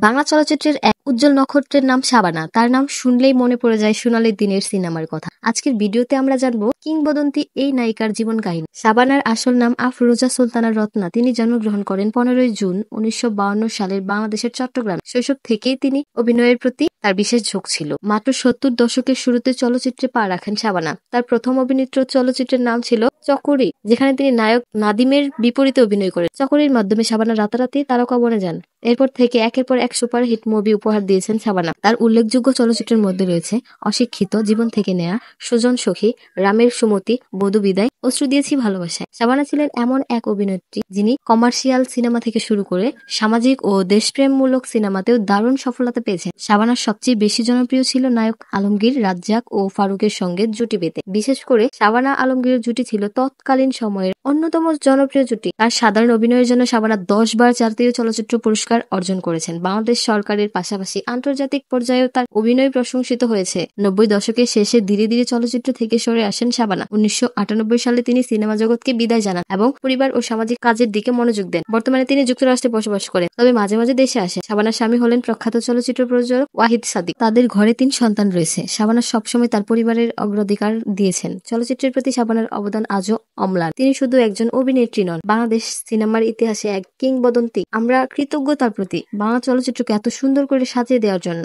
বাংলা চলচ্চিত্রের এক উজ্জ্বল নক্ষত্রের নাম শাবানা। তার নাম শুনলেই মনে পড়ে যায় সোনালী দিনের সিনেমার কথা। আজকের ভিডিওতে আমরা জানবো কিংবদন্তি এই নায়িকার জীবন কাহিনী। শাবানার আসল নাম আফরোজা সুলতানা রত্না। তিনি জন্মগ্রহণ করেন 15ই জুন 1952 সালের বাংলাদেশের চট্টগ্রাম। শৈশব থেকেই তিনি অভিনয়ের প্রতি তার বিশেষ ঝোঁক ছিল। মাত্র 70 দশকের শুরুতে চলচ্চিত্রে পা রাখেন শাবানা। তার প্রথম অভিনীত চলচ্চিত্রের নাম ছিল চকরি, যেখানে তিনি নায়ক নাদিমের বিপরীতে অভিনয় করেন। চকরির মাধ্যমে শাবানা রাতারাতি তারকা বনে যান। এরপর থেকে একের পর এক সুপারহিট মুভি উপহার দিয়েছেন শাবানা। তার উল্লেখযোগ্য চলচ্চিত্রের মধ্যে রয়েছে অশিক্ষিত, জীবন থেকে নেয়া, সুজন সখী, রামের সুমতি, বধূ বিদায়, অশ্রু দিয়েছি ভালোবাসায়। শাবানা ছিলেন এমন এক অভিনেত্রী যিনি কমার্শিয়াল সিনেমা থেকে শুরু করে সামাজিক ও দেশপ্রেমমূলক সিনেমাতেও দারুণ সফলতা পেয়েছেন। শাবানার সবচেয়ে বেশি জনপ্রিয় ছিল নায়ক আলমগীর, রাজ্জাক ও ফারুকের সঙ্গে জুটি পেতে। বিশেষ করে শাবানা আলমগীরের জুটি ছিল তৎকালীন সময়ের অন্যতম জনপ্রিয় জুটি। তার সাধারণ অভিনয়ের জন্য শাবানা 10 বার জাতীয় চলচ্চিত্র পুরস্কার অর্জন করেছেন। বাংলাদেশ সরকারের পাশাপাশি আন্তর্জাতিক পর্যায়েও তার অভিনয় প্রশংসিত হয়েছে। 90 দশকের শেষে ধীরে ধীরে চলচ্চিত্র থেকে সরে আসেন শাবানা। 1998 সালে তিনি সিনেমা জগৎকে বিদায় জানান এবং পরিবার ও সামাজিক কাজের দিকে মনোযোগ দেন। বর্তমানে তিনি যুক্তরাষ্ট্রে বসবাস করেন, তবে মাঝে মাঝে দেশে আসেন। শাবানার স্বামী হলেন প্রখ্যাত চলচ্চিত্র প্রযোজক ওয়াহিদ সাদিক। তাদের ঘরে 3 সন্তান রয়েছে। শাবানা সবসময় তার পরিবারের অগ্রাধিকার দিয়েছেন। চলচ্চিত্রের প্রতি শাবানার অবদান আজও অম্লান। তিনি শুধু একজন অভিনেত্রী নন, বাংলাদেশ সিনেমার ইতিহাসে এক কিংবদন্তি। আমরা কৃতজ্ঞ তার প্রতি, বাংলা চলচ্চিত্রকে এত সুন্দর করে সাজিয়ে দেওয়ার জন্য।